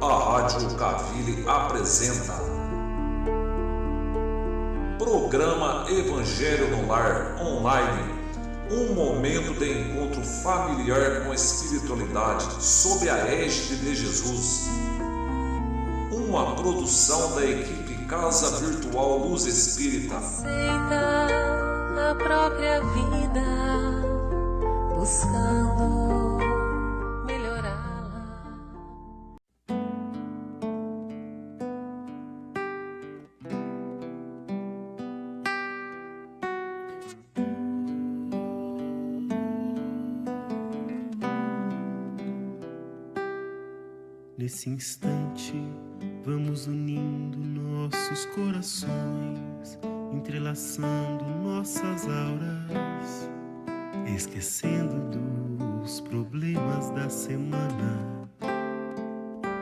A Rádio Cavile apresenta Programa Evangelho no Lar Online, um momento de encontro familiar com a espiritualidade sob a égide de Jesus. Uma produção da equipe Casa Virtual Luz Espírita. Aceita a própria vida, buscando melhorá-la. Nesse instante, vamos unindo nossos corações, entrelaçando nossas auras, esquecendo dos problemas da semana.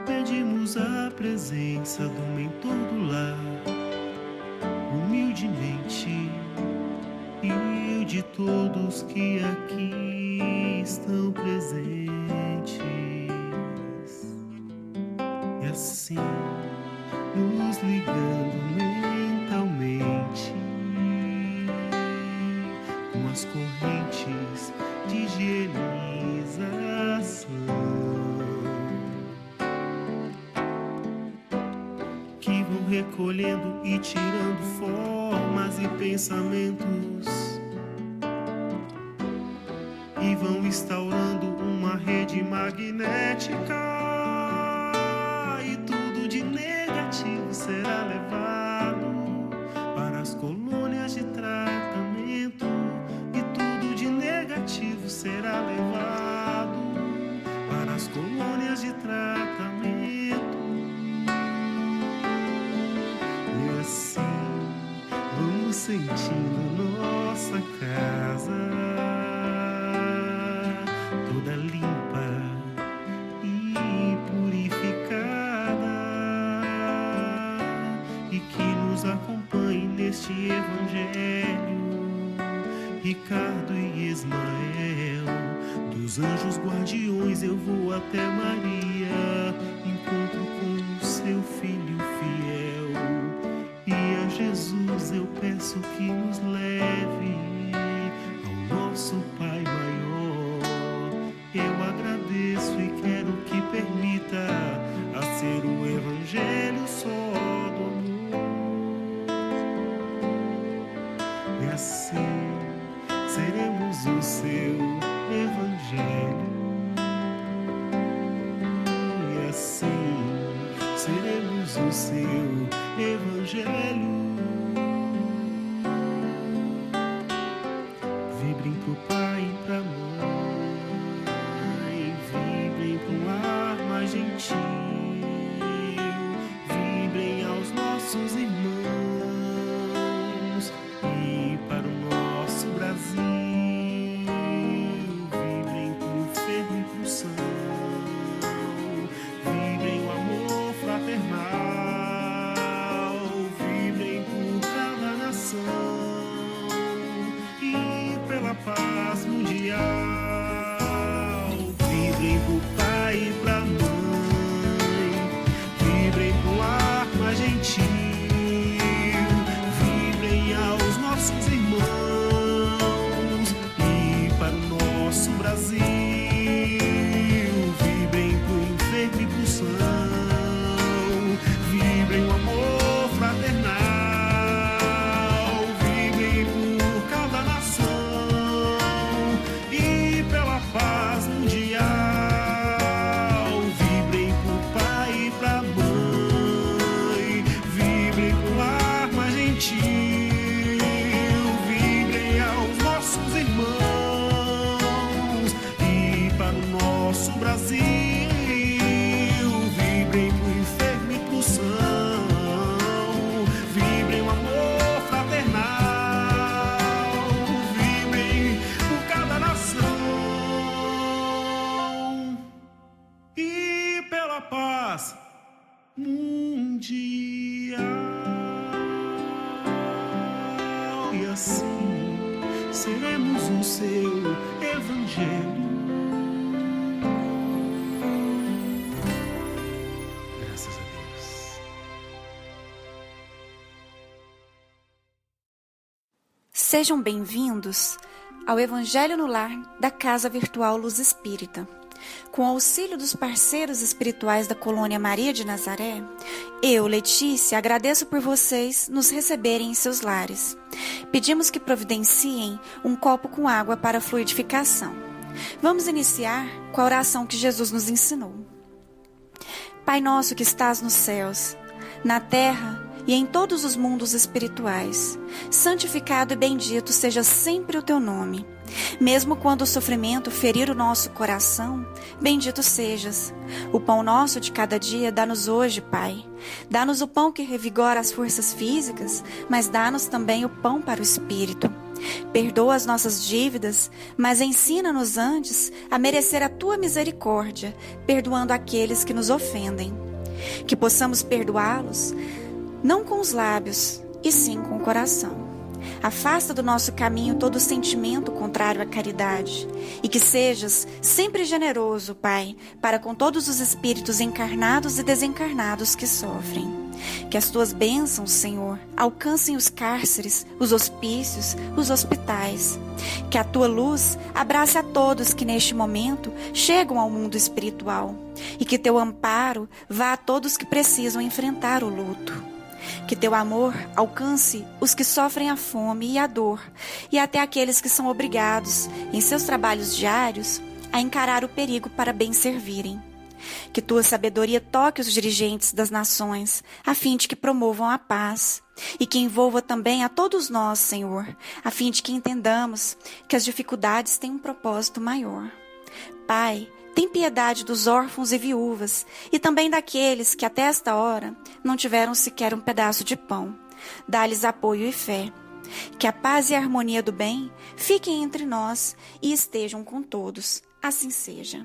Pedimos a presença do mentor do lar, humildemente, e de todos que aqui estão presentes. E assim, nos ligando mentalmente com as correntes de higienização que vão recolhendo e tirando formas e pensamentos e vão instaurando uma rede magnética. De negativo será levado para as colônias de tratamento, e tudo de negativo será levado para as colônias de tratamento. E assim vamos sentindo nossa casa toda limpa e purificada, e que nos acompanhe neste evangelho Ricardo e Ismael. Dos anjos guardiões eu vou até Maria, encontro com o seu filho fiel, e a Jesus eu peço que nos leve ao nosso Pai maior. Eu agradeço e quero que permita a ser o evangelho só do amor. E assim seremos o seu evangelho. E assim seremos o seu evangelho. Vibrem pro pai e pra mãe, vibrem pro lar mais gentil, vibrem aos nossos irmãos e para o nosso Brasil. Vibrem pro enfermo e pro são, vibrem o amor fraternal, vibrem por cada nação e pela paz mundial. Vibrem pro pai e pra mãe, vibrem pro ar mais gentil, vibrem aos nossos irmãos e para o nosso Brasil. Vibrem pro enfermo e pro são, vibrem o amor fraternal, vibrem por cada nação e pela paz mundial. Vibrem pro pai e pra mãe, vibrem pro lar mais gentil, vibrem aos nossos irmãos e para o nosso Brasil. Vibrem pro enfermo e pro são, vibrem o amor fraternal, vibrem por cada nação e pela paz mundial. E assim seremos o seu evangelho. Sejam bem-vindos ao Evangelho no Lar da Casa Virtual Luz Espírita. Com o auxílio dos parceiros espirituais da Colônia Maria de Nazaré, eu, Letícia, agradeço por vocês nos receberem em seus lares. Pedimos que providenciem um copo com água para a fluidificação. Vamos iniciar com a oração que Jesus nos ensinou. Pai nosso que estás nos céus, na terra e em todos os mundos espirituais, santificado e bendito seja sempre o teu nome. Mesmo quando o sofrimento ferir o nosso coração, bendito sejas. O pão nosso de cada dia dá-nos hoje, Pai. Dá-nos o pão que revigora as forças físicas, mas dá-nos também o pão para o espírito. Perdoa as nossas dívidas, mas ensina-nos antes a merecer a tua misericórdia, perdoando aqueles que nos ofendem. Que possamos perdoá-los, não com os lábios, e sim com o coração. Afasta do nosso caminho todo sentimento contrário à caridade, e que sejas sempre generoso, Pai, para com todos os espíritos encarnados e desencarnados que sofrem. Que as tuas bênçãos, Senhor, alcancem os cárceres, os hospícios, os hospitais. Que a tua luz abrace a todos que neste momento chegam ao mundo espiritual, e que teu amparo vá a todos que precisam enfrentar o luto. Que teu amor alcance os que sofrem a fome e a dor, e até aqueles que são obrigados, em seus trabalhos diários, a encarar o perigo para bem servirem. Que tua sabedoria toque os dirigentes das nações, a fim de que promovam a paz, e que envolva também a todos nós, Senhor, a fim de que entendamos que as dificuldades têm um propósito maior. Pai, tem piedade dos órfãos e viúvas, e também daqueles que até esta hora não tiveram sequer um pedaço de pão. Dá-lhes apoio e fé. Que a paz e a harmonia do bem fiquem entre nós e estejam com todos. Assim seja.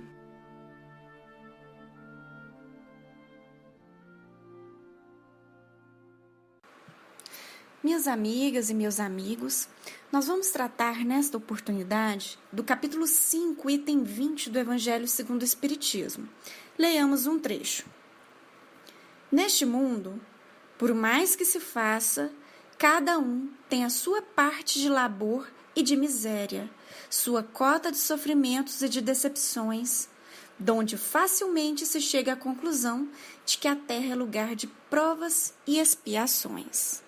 Minhas amigas e meus amigos, nós vamos tratar nesta oportunidade do capítulo 5, item 20 do Evangelho segundo o Espiritismo. Leiamos um trecho. Neste mundo, por mais que se faça, cada um tem a sua parte de labor e de miséria, sua cota de sofrimentos e de decepções, donde facilmente se chega à conclusão de que a terra é lugar de provas e expiações.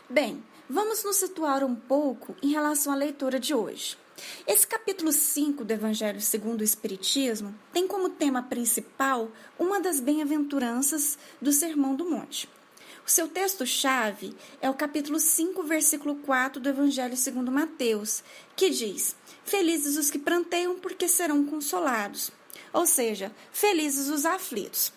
Bem, vamos nos situar um pouco em relação à leitura de hoje. Esse capítulo 5 do Evangelho segundo o Espiritismo tem como tema principal uma das bem-aventuranças do Sermão do Monte. O seu texto-chave é o capítulo 5, versículo 4 do Evangelho segundo Mateus, que diz: "Felizes os que pranteiam, porque serão consolados", ou seja, felizes os aflitos.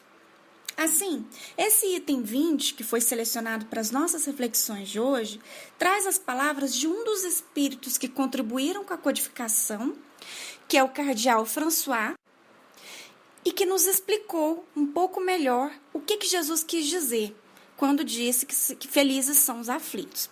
Assim, esse item 20, que foi selecionado para as nossas reflexões de hoje, traz as palavras de um dos espíritos que contribuíram com a codificação, que é o cardeal François, e que nos explicou um pouco melhor o que Jesus quis dizer quando disse que felizes são os aflitos.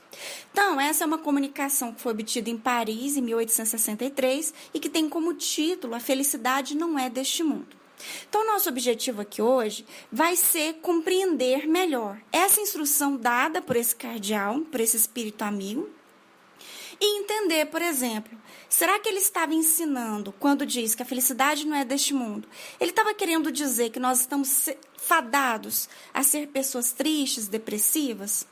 Então, essa é uma comunicação que foi obtida em Paris, em 1863, e que tem como título "A felicidade não é deste mundo". Então, nosso objetivo aqui hoje vai ser compreender melhor essa instrução dada por esse cardeal, por esse espírito amigo, e entender, por exemplo, será que ele estava ensinando, quando diz que a felicidade não é deste mundo, ele estava querendo dizer que nós estamos fadados a ser pessoas tristes, depressivas?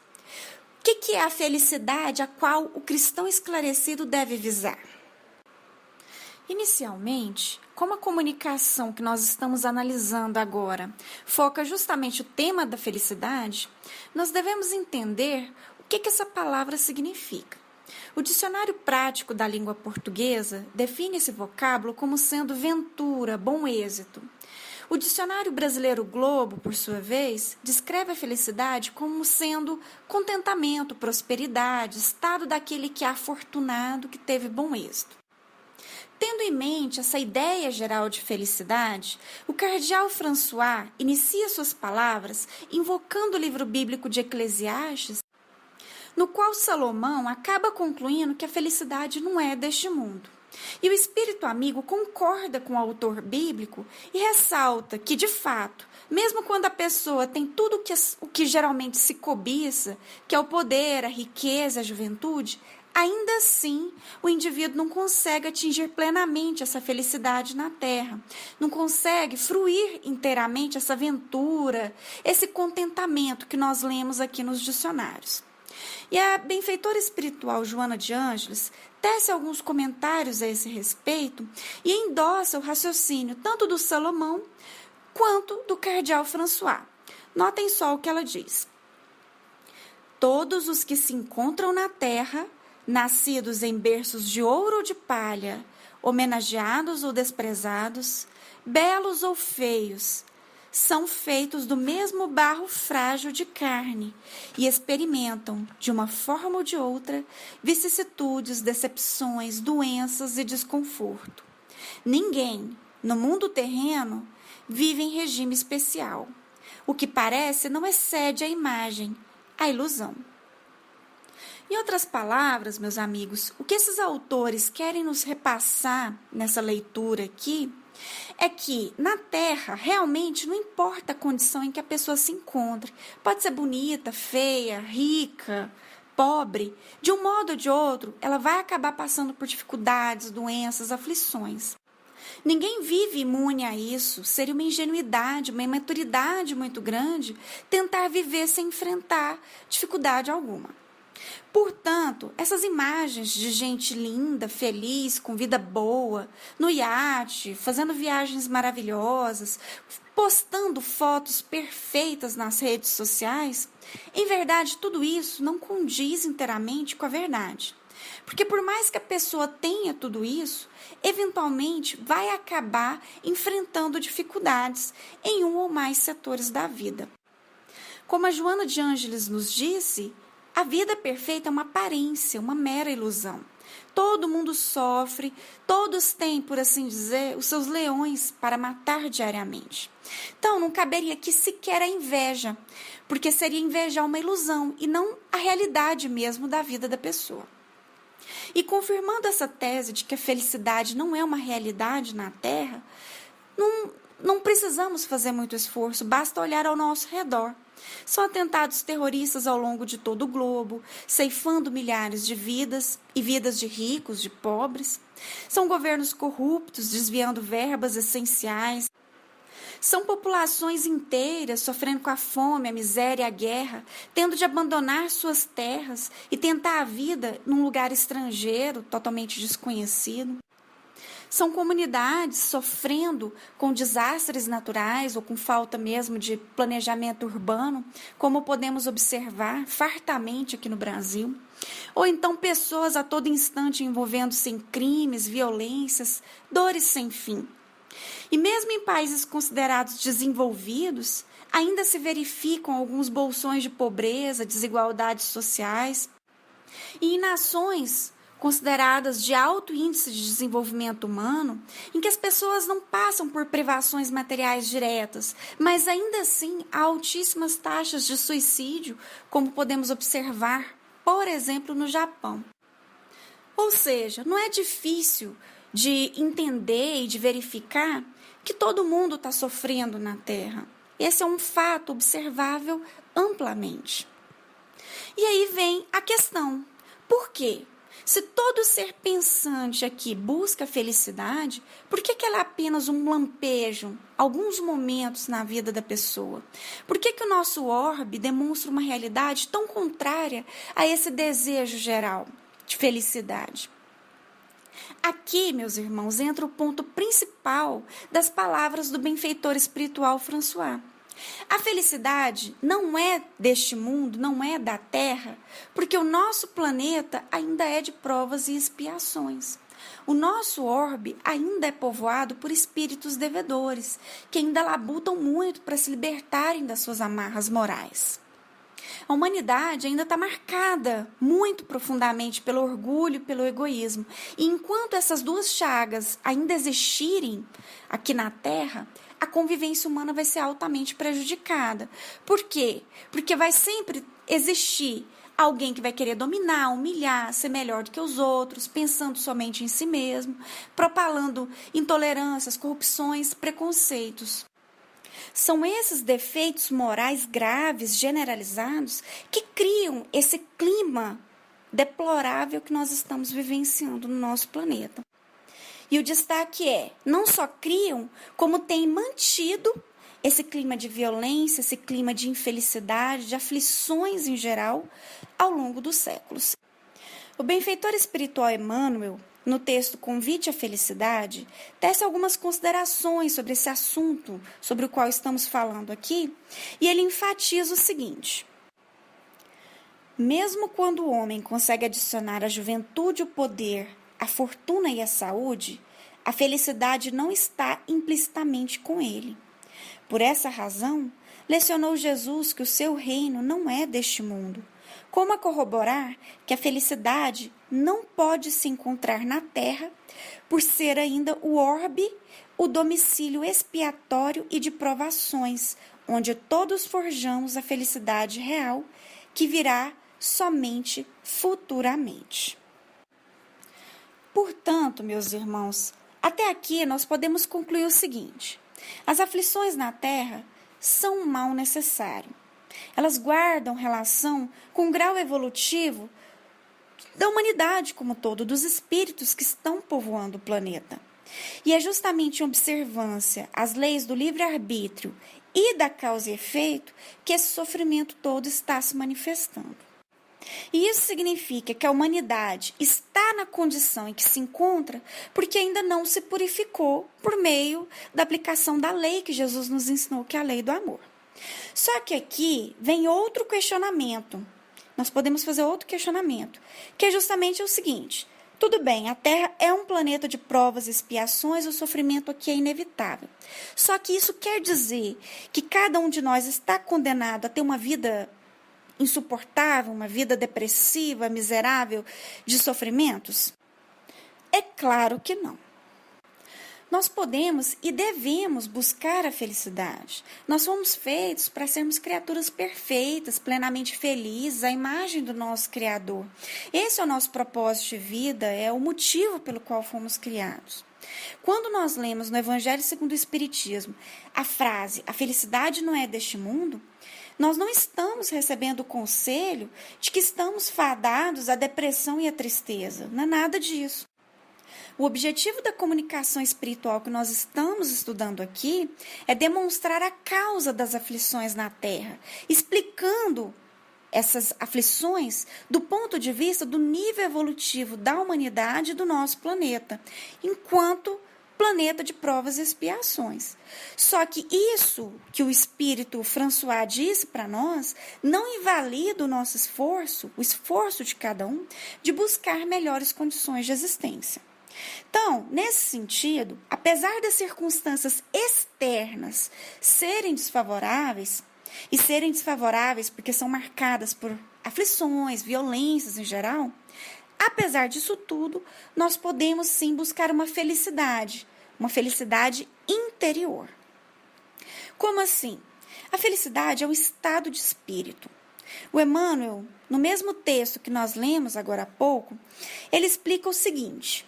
O que é a felicidade a qual o cristão esclarecido deve visar? Inicialmente, como a comunicação que nós estamos analisando agora foca justamente o tema da felicidade, nós devemos entender o que essa palavra significa. O dicionário prático da língua portuguesa define esse vocábulo como sendo ventura, bom êxito. O dicionário brasileiro Globo, por sua vez, descreve a felicidade como sendo contentamento, prosperidade, estado daquele que é afortunado, que teve bom êxito. Tendo em mente essa ideia geral de felicidade, o cardeal François inicia suas palavras invocando o livro bíblico de Eclesiastes, no qual Salomão acaba concluindo que a felicidade não é deste mundo. E o espírito amigo concorda com o autor bíblico e ressalta que, de fato, mesmo quando a pessoa tem tudo o que geralmente se cobiça, que é o poder, a riqueza, a juventude, ainda assim o indivíduo não consegue atingir plenamente essa felicidade na Terra, não consegue fruir inteiramente essa aventura, esse contentamento que nós lemos aqui nos dicionários. E a benfeitora espiritual Joana de Ângeles tece alguns comentários a esse respeito e endossa o raciocínio tanto do Salomão quanto do cardeal François. Notem só o que ela diz. Todos os que se encontram na terra, nascidos em berços de ouro ou de palha, homenageados ou desprezados, belos ou feios, são feitos do mesmo barro frágil de carne e experimentam, de uma forma ou de outra, vicissitudes, decepções, doenças e desconforto. Ninguém, no mundo terreno, vive em regime especial. O que parece não excede a imagem, a ilusão. Em outras palavras, meus amigos, o que esses autores querem nos repassar nessa leitura aqui é que na Terra realmente não importa a condição em que a pessoa se encontre. Pode ser bonita, feia, rica, pobre. De um modo ou de outro, ela vai acabar passando por dificuldades, doenças, aflições. Ninguém vive imune a isso. Seria uma ingenuidade, uma imaturidade muito grande tentar viver sem enfrentar dificuldade alguma. Portanto, essas imagens de gente linda, feliz, com vida boa, no iate, fazendo viagens maravilhosas, postando fotos perfeitas nas redes sociais, em verdade, tudo isso não condiz inteiramente com a verdade. Porque por mais que a pessoa tenha tudo isso, eventualmente vai acabar enfrentando dificuldades em um ou mais setores da vida. Como a Joana de Ângeles nos disse, a vida perfeita é uma aparência, uma mera ilusão. Todo mundo sofre, todos têm, por assim dizer, os seus leões para matar diariamente. Então, não caberia aqui sequer a inveja, porque seria invejar uma ilusão e não a realidade mesmo da vida da pessoa. E confirmando essa tese de que a felicidade não é uma realidade na Terra, não precisamos fazer muito esforço, basta olhar ao nosso redor. São atentados terroristas ao longo de todo o globo, ceifando milhares de vidas e vidas de ricos, de pobres. São governos corruptos, desviando verbas essenciais. São populações inteiras sofrendo com a fome, a miséria e a guerra, tendo de abandonar suas terras e tentar a vida num lugar estrangeiro, totalmente desconhecido. São comunidades sofrendo com desastres naturais ou com falta mesmo de planejamento urbano, como podemos observar fartamente aqui no Brasil. Ou então pessoas a todo instante envolvendo-se em crimes, violências, dores sem fim. E mesmo em países considerados desenvolvidos, ainda se verificam alguns bolsões de pobreza, desigualdades sociais. E em nações consideradas de alto índice de desenvolvimento humano, em que as pessoas não passam por privações materiais diretas, mas ainda assim há altíssimas taxas de suicídio, como podemos observar, por exemplo, no Japão. Ou seja, não é difícil de entender e de verificar que todo mundo está sofrendo na Terra. Esse é um fato observável amplamente. E aí vem a questão: por quê? Se todo ser pensante aqui busca felicidade, por que ela é apenas um lampejo, alguns momentos na vida da pessoa? Por que o nosso orbe demonstra uma realidade tão contrária a esse desejo geral de felicidade? Aqui, meus irmãos, entra o ponto principal das palavras do benfeitor espiritual François. A felicidade não é deste mundo, não é da Terra, porque o nosso planeta ainda é de provas e expiações. O nosso orbe ainda é povoado por espíritos devedores, que ainda labutam muito para se libertarem das suas amarras morais. A humanidade ainda está marcada muito profundamente pelo orgulho e pelo egoísmo. E enquanto essas duas chagas ainda existirem aqui na Terra, a convivência humana vai ser altamente prejudicada. Por quê? Porque vai sempre existir alguém que vai querer dominar, humilhar, ser melhor do que os outros, pensando somente em si mesmo, propalando intolerâncias, corrupções, preconceitos. São esses defeitos morais graves, generalizados, que criam esse clima deplorável que nós estamos vivenciando no nosso planeta. E o destaque é, não só criam, como têm mantido esse clima de violência, esse clima de infelicidade, de aflições em geral, ao longo dos séculos. O benfeitor espiritual Emmanuel, no texto Convite à Felicidade, tece algumas considerações sobre esse assunto sobre o qual estamos falando aqui, e ele enfatiza o seguinte: mesmo quando o homem consegue adicionar à juventude o poder, a fortuna e a saúde, a felicidade não está implicitamente com ele. Por essa razão, lecionou Jesus que o seu reino não é deste mundo, como a corroborar que a felicidade não pode se encontrar na terra, por ser ainda o orbe, o domicílio expiatório e de provações, onde todos forjamos a felicidade real, que virá somente futuramente. Portanto, meus irmãos, até aqui nós podemos concluir o seguinte: as aflições na terra são um mal necessário. Elas guardam relação com o grau evolutivo da humanidade como todo, dos espíritos que estão povoando o planeta. E é justamente em observância às leis do livre-arbítrio e da causa e efeito que esse sofrimento todo está se manifestando. E isso significa que a humanidade está na condição em que se encontra porque ainda não se purificou por meio da aplicação da lei que Jesus nos ensinou, que é a lei do amor. Só que aqui vem outro questionamento. Nós podemos fazer outro questionamento, que é justamente o seguinte: tudo bem, a Terra é um planeta de provas e expiações, o sofrimento aqui é inevitável. Só que isso quer dizer que cada um de nós está condenado a ter uma vida insuportável, uma vida depressiva, miserável, de sofrimentos? É claro que não. Nós podemos e devemos buscar a felicidade. Nós fomos feitos para sermos criaturas perfeitas, plenamente felizes, à imagem do nosso Criador. Esse é o nosso propósito de vida, é o motivo pelo qual fomos criados. Quando nós lemos no Evangelho segundo o Espiritismo a frase "a felicidade não é deste mundo", nós não estamos recebendo o conselho de que estamos fadados à depressão e à tristeza. Não é nada disso. O objetivo da comunicação espiritual que nós estamos estudando aqui é demonstrar a causa das aflições na Terra, explicando essas aflições do ponto de vista do nível evolutivo da humanidade e do nosso planeta, enquanto planeta de provas e expiações. Só que isso que o espírito François disse para nós não invalida o nosso esforço, o esforço de cada um, de buscar melhores condições de existência. Então, nesse sentido, apesar das circunstâncias externas serem desfavoráveis, e serem desfavoráveis porque são marcadas por aflições, violências em geral, apesar disso tudo, nós podemos sim buscar uma felicidade interior. Como assim? A felicidade é um estado de espírito. O Emmanuel, no mesmo texto que nós lemos agora há pouco, ele explica o seguinte: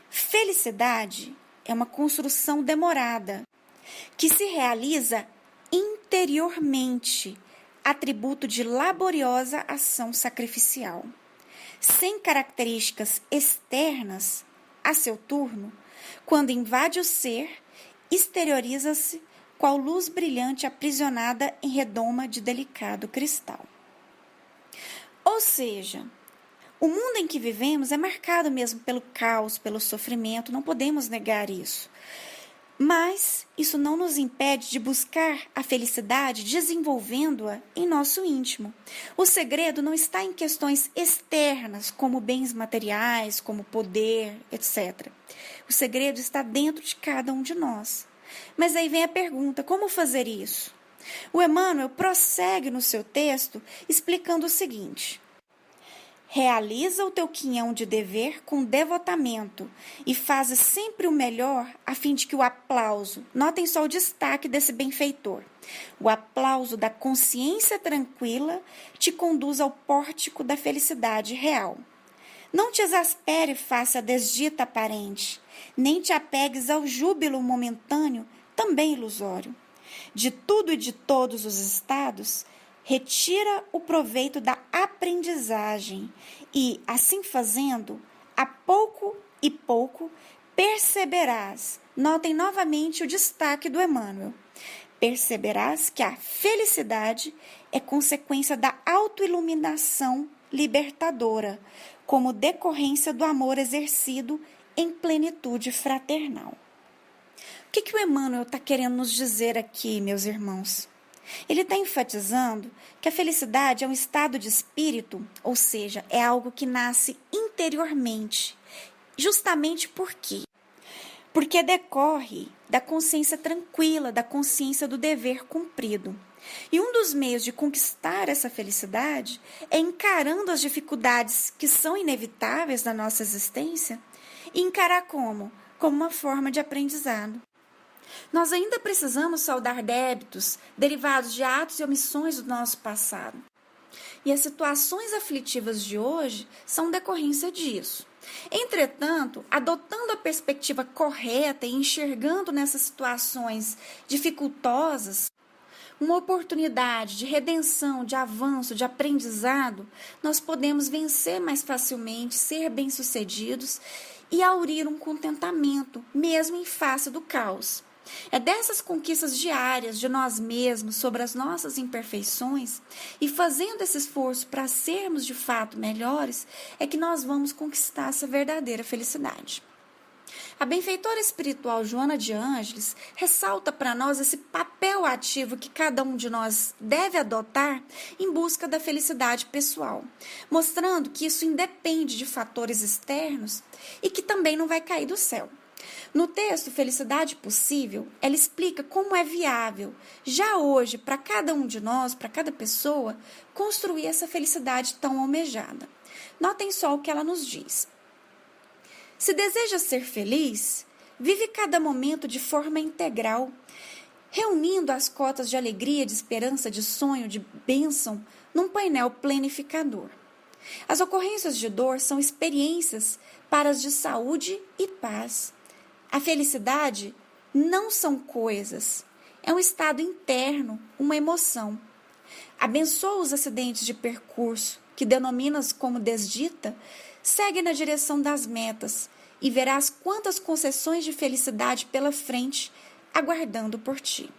felicidade é uma construção demorada, que se realiza interiormente, atributo de laboriosa ação sacrificial. Sem características externas, a seu turno, quando invade o ser, exterioriza-se qual luz brilhante aprisionada em redoma de delicado cristal. Ou seja, o mundo em que vivemos é marcado mesmo pelo caos, pelo sofrimento, não podemos negar isso. Mas isso não nos impede de buscar a felicidade desenvolvendo-a em nosso íntimo. O segredo não está em questões externas, como bens materiais, como poder, etc. O segredo está dentro de cada um de nós. Mas aí vem a pergunta: como fazer isso? O Emmanuel prossegue no seu texto explicando o seguinte: realiza o teu quinhão de dever com devotamento e faz sempre o melhor a fim de que o aplauso, notem só o destaque desse benfeitor, o aplauso da consciência tranquila te conduza ao pórtico da felicidade real. Não te exaspere face à desdita aparente, nem te apegues ao júbilo momentâneo, também ilusório. De tudo e de todos os estados, retira o proveito da aprendizagem e, assim fazendo, a pouco e pouco perceberás. Notem novamente o destaque do Emmanuel. Perceberás que a felicidade é consequência da autoiluminação libertadora, como decorrência do amor exercido em plenitude fraternal. O que o Emmanuel está querendo nos dizer aqui, meus irmãos? Ele está enfatizando que a felicidade é um estado de espírito, ou seja, é algo que nasce interiormente. Justamente por quê? Porque decorre da consciência tranquila, da consciência do dever cumprido. E um dos meios de conquistar essa felicidade é encarando as dificuldades que são inevitáveis da nossa existência e encarar como? Como uma forma de aprendizado. Nós ainda precisamos saldar débitos derivados de atos e omissões do nosso passado. E as situações aflitivas de hoje são decorrência disso. Entretanto, adotando a perspectiva correta e enxergando nessas situações dificultosas uma oportunidade de redenção, de avanço, de aprendizado, nós podemos vencer mais facilmente, ser bem-sucedidos e aurir um contentamento, mesmo em face do caos. É dessas conquistas diárias de nós mesmos sobre as nossas imperfeições e fazendo esse esforço para sermos de fato melhores é que nós vamos conquistar essa verdadeira felicidade. A benfeitora espiritual Joana de Ângeles ressalta para nós esse papel ativo que cada um de nós deve adotar em busca da felicidade pessoal, mostrando que isso independe de fatores externos e que também não vai cair do céu. No texto Felicidade Possível, ela explica como é viável, já hoje, para cada um de nós, para cada pessoa, construir essa felicidade tão almejada. Notem só o que ela nos diz. Se deseja ser feliz, vive cada momento de forma integral, reunindo as cotas de alegria, de esperança, de sonho, de bênção, num painel planificador. As ocorrências de dor são experiências para as de saúde e paz. A felicidade não são coisas, é um estado interno, uma emoção. Abençoa os acidentes de percurso, que denominas como desdita, segue na direção das metas e verás quantas concessões de felicidade pela frente, aguardando por ti.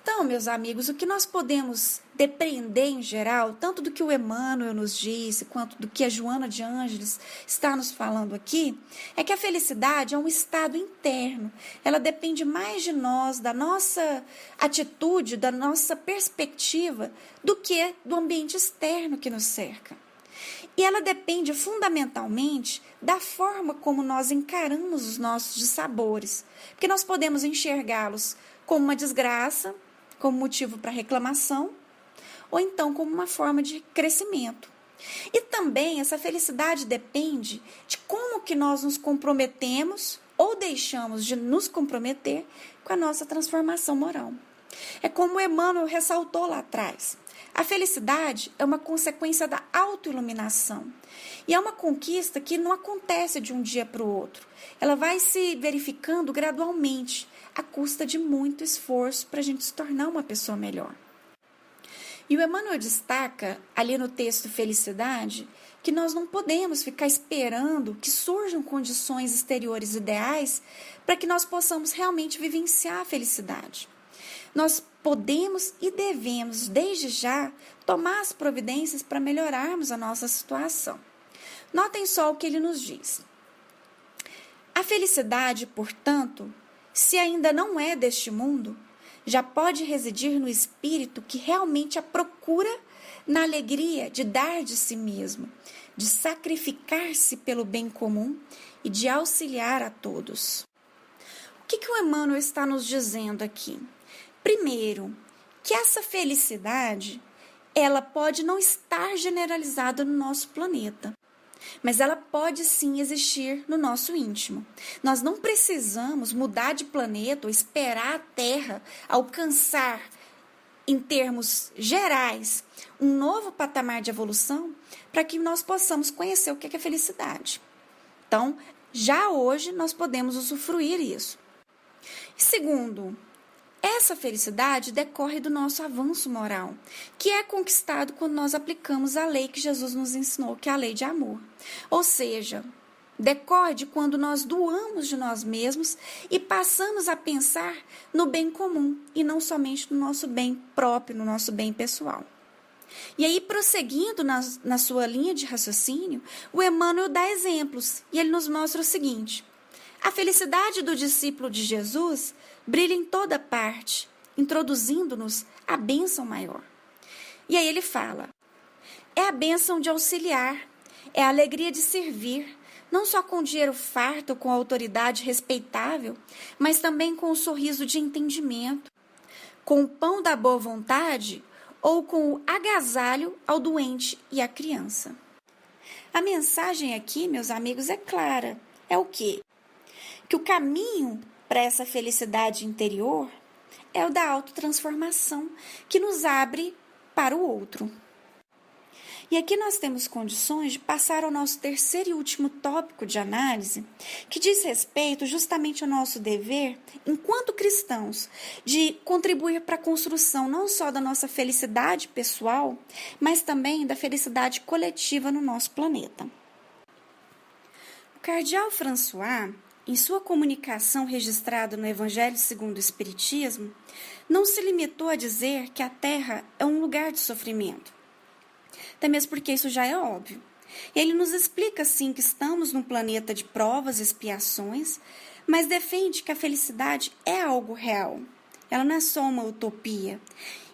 Então, meus amigos, o que nós podemos depreender em geral, tanto do que o Emmanuel nos disse, quanto do que a Joana de Ângeles está nos falando aqui, é que a felicidade é um estado interno. Ela depende mais de nós, da nossa atitude, da nossa perspectiva, do que do ambiente externo que nos cerca. E ela depende fundamentalmente da forma como nós encaramos os nossos dissabores, porque nós podemos enxergá-los como uma desgraça, como motivo para reclamação, ou então como uma forma de crescimento. E também essa felicidade depende de como que nós nos comprometemos ou deixamos de nos comprometer com a nossa transformação moral. É como Emmanuel ressaltou lá atrás. A felicidade é uma consequência da autoiluminação. E é uma conquista que não acontece de um dia para o outro. Ela vai se verificando gradualmente, à custa de muito esforço para a gente se tornar uma pessoa melhor. E o Emmanuel destaca, ali no texto Felicidade, que nós não podemos ficar esperando que surjam condições exteriores ideais para que nós possamos realmente vivenciar a felicidade. Nós podemos e devemos, desde já, tomar as providências para melhorarmos a nossa situação. Notem só o que ele nos diz. A felicidade, portanto, se ainda não é deste mundo, já pode residir no espírito que realmente a procura na alegria de dar de si mesmo, de sacrificar-se pelo bem comum e de auxiliar a todos. O que o Emmanuel está nos dizendo aqui? Primeiro, que essa felicidade, ela pode não estar generalizada no nosso planeta, mas ela pode sim existir no nosso íntimo. Nós não precisamos mudar de planeta ou esperar a Terra alcançar, em termos gerais, um novo patamar de evolução para que nós possamos conhecer o que é felicidade. Então, já hoje nós podemos usufruir isso. Segundo, essa felicidade decorre do nosso avanço moral, que é conquistado quando nós aplicamos a lei que Jesus nos ensinou, que é a lei de amor. Ou seja, decorre de quando nós doamos de nós mesmos e passamos a pensar no bem comum e não somente no nosso bem próprio, no nosso bem pessoal. E aí, prosseguindo na sua linha de raciocínio, o Emmanuel dá exemplos e ele nos mostra o seguinte: a felicidade do discípulo de Jesus brilha em toda parte, introduzindo-nos a bênção maior. E aí ele fala: é a bênção de auxiliar, é a alegria de servir, não só com dinheiro farto, com autoridade respeitável, mas também com o sorriso de entendimento, com o pão da boa vontade ou com o agasalho ao doente e à criança. A mensagem aqui, meus amigos, é clara. É o quê? Que o caminho para essa felicidade interior é o da autotransformação, que nos abre para o outro. E aqui nós temos condições de passar ao nosso terceiro e último tópico de análise, que diz respeito justamente ao nosso dever, enquanto cristãos, de contribuir para a construção não só da nossa felicidade pessoal, mas também da felicidade coletiva no nosso planeta. O cardeal François, em sua comunicação registrada no Evangelho segundo o Espiritismo, não se limitou a dizer que a Terra é um lugar de sofrimento. Até mesmo porque isso já é óbvio. Ele nos explica, sim, que estamos num planeta de provas e expiações, mas defende que a felicidade é algo real. Ela não é só uma utopia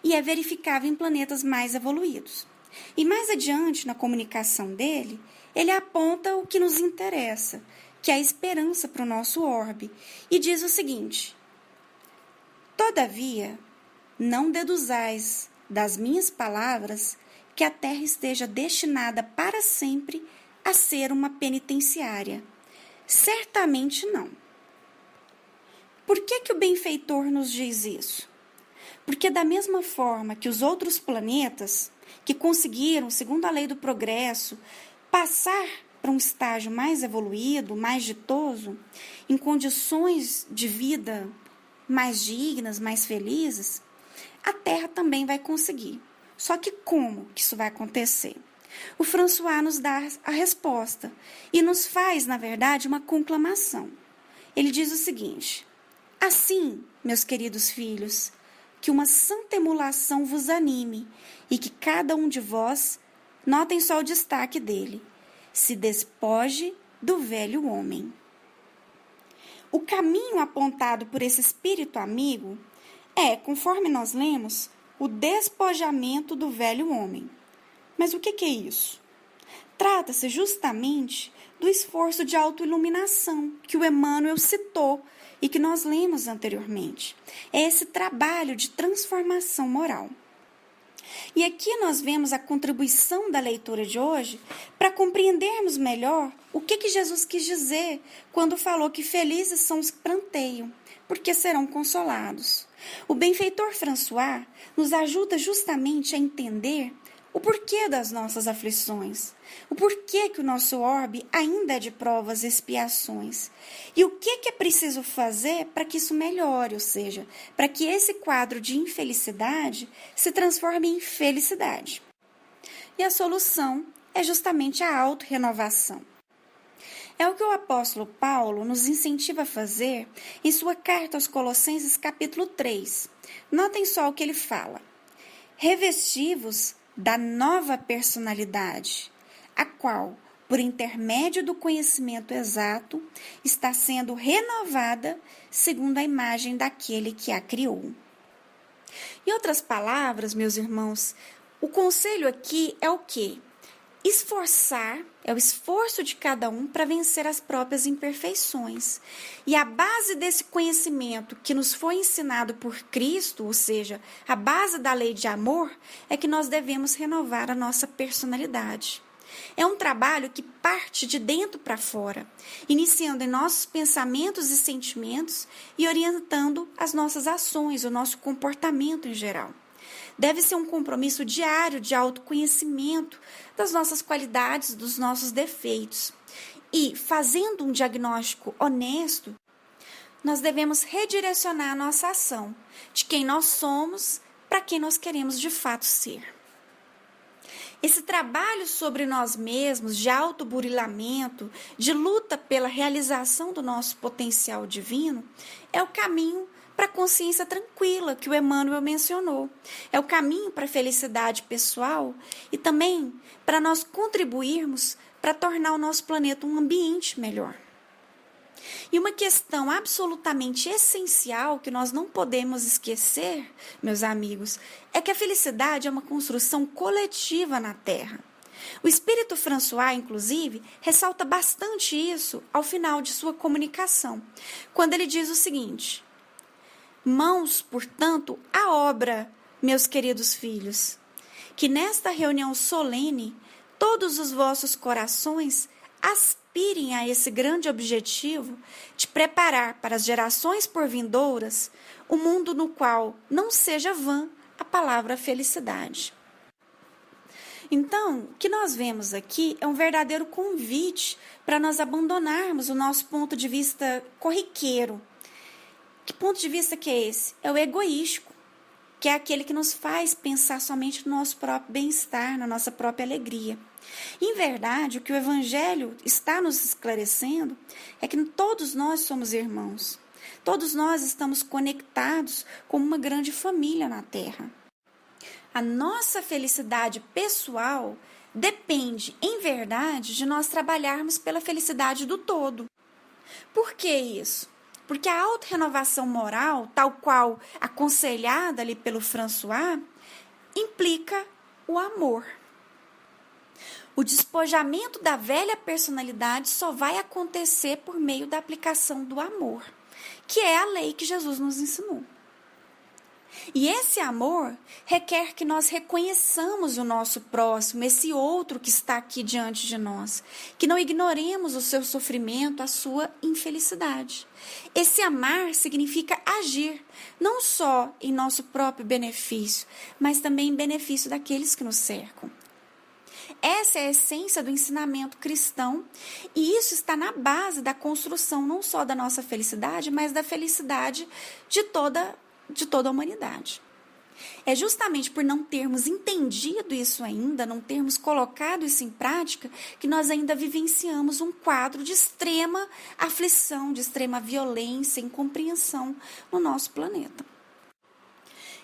e é verificável em planetas mais evoluídos. E mais adiante, na comunicação dele, ele aponta o que nos interessa, que é a esperança para o nosso orbe, e diz o seguinte: todavia, não deduzais das minhas palavras que a terra esteja destinada para sempre a ser uma penitenciária. Certamente não. Por que o benfeitor nos diz isso? Porque da mesma forma que os outros planetas, que conseguiram, segundo a lei do progresso, passar para um estágio mais evoluído, mais ditoso, em condições de vida mais dignas, mais felizes, a Terra também vai conseguir. Só que como que isso vai acontecer? O François nos dá a resposta e nos faz, na verdade, uma conclamação. Ele diz o seguinte: assim, meus queridos filhos, que uma santa emulação vos anime e que cada um de vós, notem só o destaque dele, se despoje do velho homem. O caminho apontado por esse espírito amigo é, conforme nós lemos, o despojamento do velho homem. Mas o que é isso? Trata-se justamente do esforço de autoiluminação que o Emmanuel citou e que nós lemos anteriormente. É esse trabalho de transformação moral. E aqui nós vemos a contribuição da leitura de hoje para compreendermos melhor o que Jesus quis dizer quando falou que felizes são os que pranteiam, porque serão consolados. O benfeitor François nos ajuda justamente a entender o porquê das nossas aflições, o porquê que o nosso orbe ainda é de provas e expiações, e o que é preciso fazer para que isso melhore, ou seja, para que esse quadro de infelicidade se transforme em felicidade. E a solução é justamente a autorrenovação. É o que o apóstolo Paulo nos incentiva a fazer em sua carta aos Colossenses, capítulo 3. Notem só o que ele fala. Revesti-vos da nova personalidade, a qual, por intermédio do conhecimento exato, está sendo renovada segundo a imagem daquele que a criou. Em outras palavras, meus irmãos, o conselho aqui é o quê? Esforçar, é o esforço de cada um para vencer as próprias imperfeições. E a base desse conhecimento que nos foi ensinado por Cristo, ou seja, a base da lei de amor, é que nós devemos renovar a nossa personalidade. É um trabalho que parte de dentro para fora, iniciando em nossos pensamentos e sentimentos e orientando as nossas ações, o nosso comportamento em geral. Deve ser um compromisso diário de autoconhecimento das nossas qualidades, dos nossos defeitos. E, fazendo um diagnóstico honesto, nós devemos redirecionar a nossa ação de quem nós somos para quem nós queremos de fato ser. Esse trabalho sobre nós mesmos, de autoburilamento, de luta pela realização do nosso potencial divino, é o caminho para a consciência tranquila que o Emmanuel mencionou. É o caminho para a felicidade pessoal e também para nós contribuirmos para tornar o nosso planeta um ambiente melhor. E uma questão absolutamente essencial que nós não podemos esquecer, meus amigos, é que a felicidade é uma construção coletiva na Terra. O espírito François, inclusive, ressalta bastante isso ao final de sua comunicação, quando ele diz o seguinte: mãos, portanto, à obra, meus queridos filhos, que nesta reunião solene todos os vossos corações aspirem a esse grande objetivo de preparar para as gerações por vindouras um mundo no qual não seja vã a palavra felicidade. Então, o que nós vemos aqui é um verdadeiro convite para nós abandonarmos o nosso ponto de vista corriqueiro. Que ponto de vista que é esse? É o egoístico, que é aquele que nos faz pensar somente no nosso próprio bem-estar, na nossa própria alegria. Em verdade, o que o Evangelho está nos esclarecendo é que todos nós somos irmãos. Todos nós estamos conectados como uma grande família na Terra. A nossa felicidade pessoal depende, em verdade, de nós trabalharmos pela felicidade do todo. Por que isso? Porque a autorrenovação moral, tal qual aconselhada ali pelo François, implica o amor. O despojamento da velha personalidade só vai acontecer por meio da aplicação do amor, que é a lei que Jesus nos ensinou. E esse amor requer que nós reconheçamos o nosso próximo, esse outro que está aqui diante de nós, que não ignoremos o seu sofrimento, a sua infelicidade. Esse amar significa agir, não só em nosso próprio benefício, mas também em benefício daqueles que nos cercam. Essa é a essência do ensinamento cristão e isso está na base da construção não só da nossa felicidade, mas da felicidade de toda a humanidade. É justamente por não termos entendido isso ainda, não termos colocado isso em prática, que nós ainda vivenciamos um quadro de extrema aflição, de extrema violência, incompreensão no nosso planeta.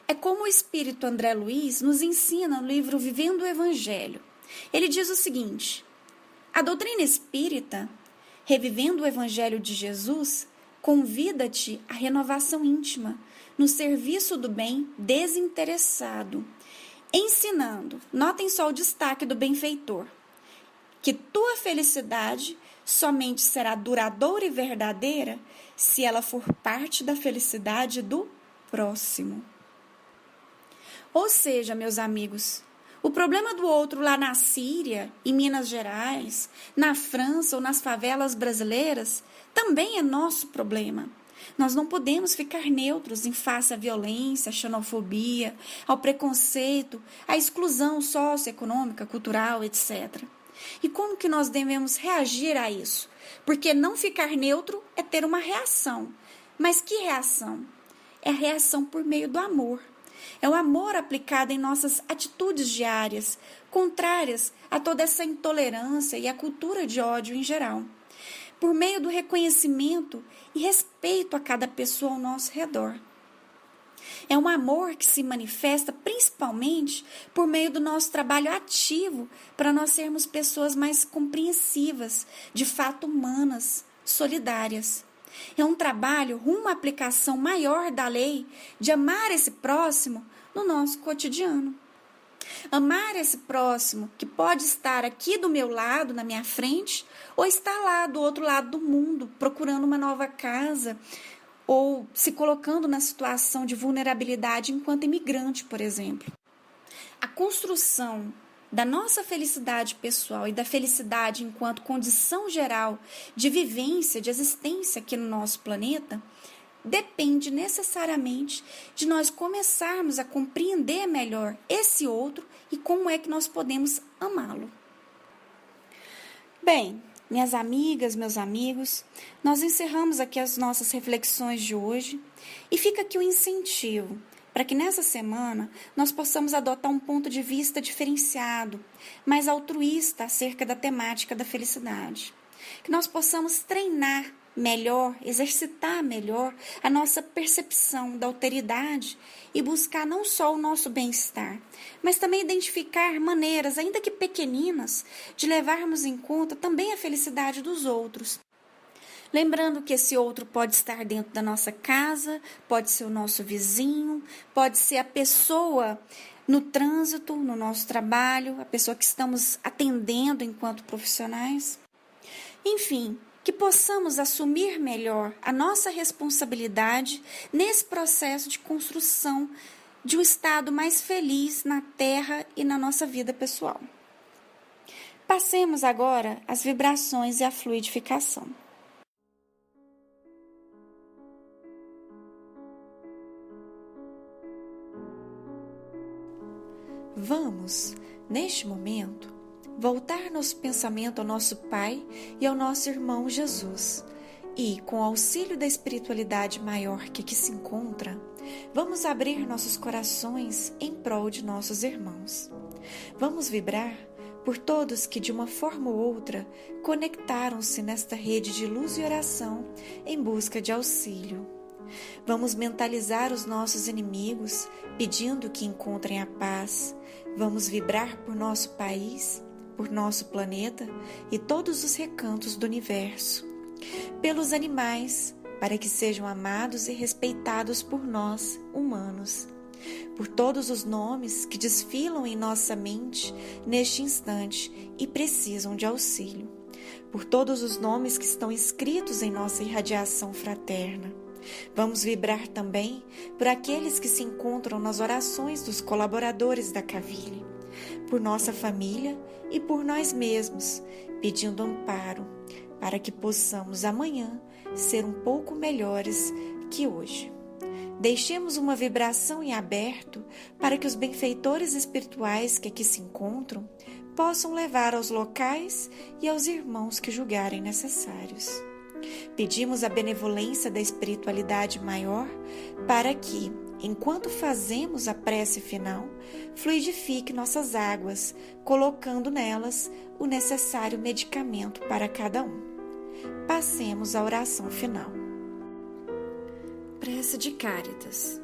É como o espírito André Luiz nos ensina no livro Vivendo o Evangelho. Ele diz o seguinte: a doutrina espírita, revivendo o Evangelho de Jesus, convida-te à renovação íntima, no serviço do bem desinteressado, ensinando, notem só o destaque do benfeitor, que tua felicidade somente será duradoura e verdadeira se ela for parte da felicidade do próximo. Ou seja, meus amigos, o problema do outro lá na Síria, em Minas Gerais, na França ou nas favelas brasileiras também é nosso problema. Nós não podemos ficar neutros em face à violência, à xenofobia, ao preconceito, à exclusão socioeconômica, cultural, etc. E como que nós devemos reagir a isso? Porque não ficar neutro é ter uma reação. Mas que reação? É a reação por meio do amor. É o amor aplicado em nossas atitudes diárias, contrárias a toda essa intolerância e a cultura de ódio em geral. Por meio do reconhecimento e respeito a cada pessoa ao nosso redor. É um amor que se manifesta principalmente por meio do nosso trabalho ativo para nós sermos pessoas mais compreensivas, de fato humanas, solidárias. É um trabalho rumo à aplicação maior da lei de amar esse próximo no nosso cotidiano. Amar esse próximo que pode estar aqui do meu lado, na minha frente, ou estar lá do outro lado do mundo, procurando uma nova casa, ou se colocando na situação de vulnerabilidade enquanto imigrante, por exemplo. A construção da nossa felicidade pessoal e da felicidade enquanto condição geral de vivência, de existência aqui no nosso planeta, depende necessariamente de nós começarmos a compreender melhor esse outro e como é que nós podemos amá-lo. Bem, minhas amigas, meus amigos, nós encerramos aqui as nossas reflexões de hoje e fica aqui o incentivo para que nessa semana nós possamos adotar um ponto de vista diferenciado, mais altruísta acerca da temática da felicidade. Que nós possamos treinar melhor, exercitar melhor a nossa percepção da alteridade e buscar não só o nosso bem-estar, mas também identificar maneiras, ainda que pequeninas, de levarmos em conta também a felicidade dos outros. Lembrando que esse outro pode estar dentro da nossa casa, pode ser o nosso vizinho, pode ser a pessoa no trânsito, no nosso trabalho, a pessoa que estamos atendendo enquanto profissionais. Enfim, que possamos assumir melhor a nossa responsabilidade nesse processo de construção de um estado mais feliz na Terra e na nossa vida pessoal. Passemos agora às vibrações e à fluidificação. Vamos, neste momento, voltar nosso pensamento ao nosso Pai e ao nosso irmão Jesus e, com o auxílio da espiritualidade maior que aqui se encontra, vamos abrir nossos corações em prol de nossos irmãos. Vamos vibrar por todos que, de uma forma ou outra, conectaram-se nesta rede de luz e oração em busca de auxílio. Vamos mentalizar os nossos inimigos, pedindo que encontrem a paz. Vamos vibrar por nosso país, por nosso planeta e todos os recantos do universo. Pelos animais, para que sejam amados e respeitados por nós, humanos. Por todos os nomes que desfilam em nossa mente neste instante e precisam de auxílio. Por todos os nomes que estão escritos em nossa irradiação fraterna. Vamos vibrar também por aqueles que se encontram nas orações dos colaboradores da Cavile, por nossa família e por nós mesmos, pedindo amparo para que possamos amanhã ser um pouco melhores que hoje. Deixemos uma vibração em aberto para que os benfeitores espirituais que aqui se encontram possam levar aos locais e aos irmãos que julgarem necessários. Pedimos a benevolência da espiritualidade maior para que, enquanto fazemos a prece final, fluidifique nossas águas, colocando nelas o necessário medicamento para cada um. Passemos à oração final. Prece de Cáritas.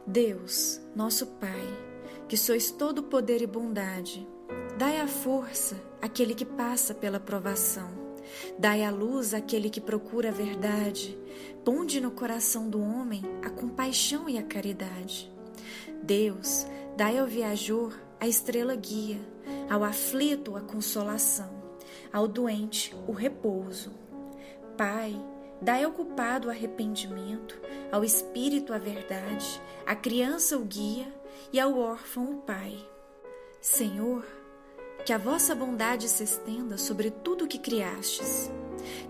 Deus, nosso Pai, que sois todo poder e bondade, dai a força àquele que passa pela provação. Dai a luz àquele que procura a verdade, ponde no coração do homem a compaixão e a caridade. Deus, dai ao viajor a estrela guia, ao aflito a consolação, ao doente o repouso. Pai, dai ao culpado o arrependimento, ao espírito a verdade, à criança o guia e ao órfão o pai. Senhor, que a vossa bondade se estenda sobre tudo o que criastes.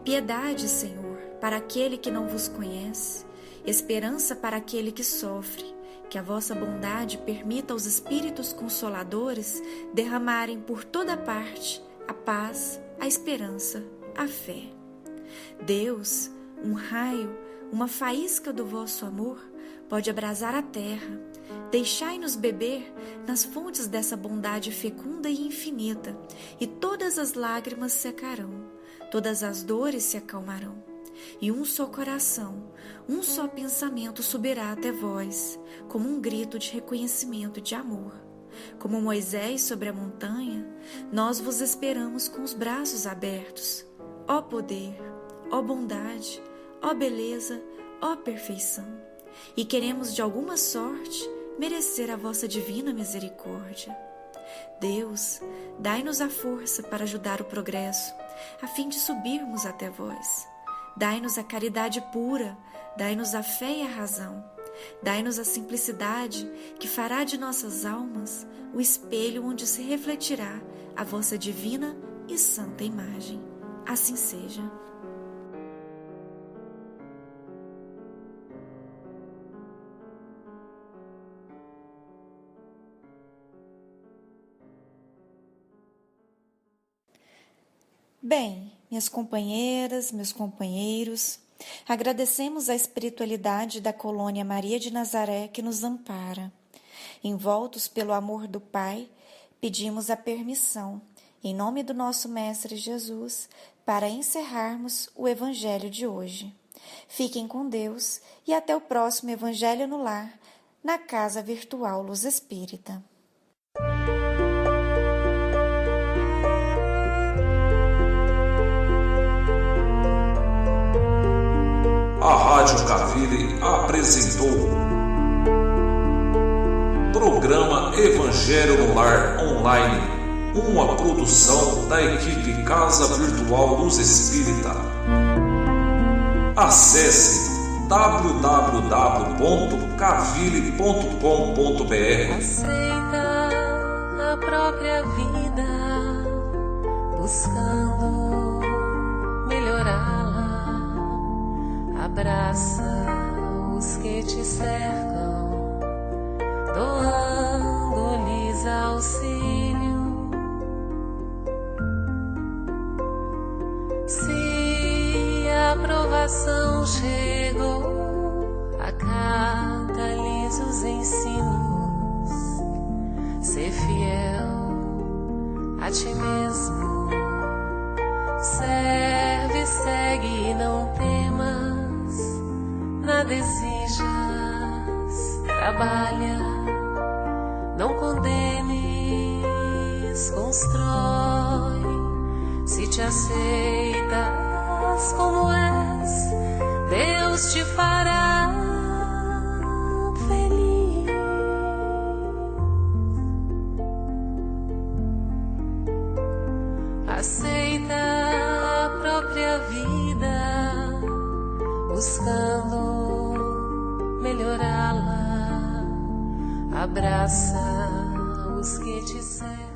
Piedade, Senhor, para aquele que não vos conhece, esperança para aquele que sofre, que a vossa bondade permita aos espíritos consoladores derramarem por toda parte a paz, a esperança, a fé. Deus, um raio, uma faísca do vosso amor pode abrasar a terra. Deixai-nos beber nas fontes dessa bondade fecunda e infinita, e todas as lágrimas secarão, todas as dores se acalmarão, e um só coração, um só pensamento subirá até vós, como um grito de reconhecimento e de amor. Como Moisés sobre a montanha, nós vos esperamos com os braços abertos. Ó poder, ó bondade, ó beleza, ó perfeição, e queremos de alguma sorte merecer a vossa divina misericórdia. Deus, dai-nos a força para ajudar o progresso, a fim de subirmos até vós. Dai-nos a caridade pura, dai-nos a fé e a razão. Dai-nos a simplicidade que fará de nossas almas o espelho onde se refletirá a vossa divina e santa imagem. Assim seja. Bem, minhas companheiras, meus companheiros, agradecemos a espiritualidade da colônia Maria de Nazaré que nos ampara. Envoltos pelo amor do Pai, pedimos a permissão, em nome do nosso Mestre Jesus, para encerrarmos o Evangelho de hoje. Fiquem com Deus e até o próximo Evangelho no Lar, na Casa Virtual Luz Espírita. A Rádio Cavile apresentou Programa Evangelho no Lar Online, uma produção da equipe Casa Virtual Luz Espírita. Acesse www.cavile.com.br. Aceita a própria vida, buscando melhorá-la. Abraça os que te cercam, doando-lhes auxílio. Se a aprovação chegou, acata-lhes os ensinos. Ser fiel a ti mesmo, serve, segue e não temas, nada exijas, trabalha, não condenes, constrói. Se te aceitas como és, Deus te fará feliz. Aceita a própria vida, buscando melhorá-la. Abraça os que te cercam.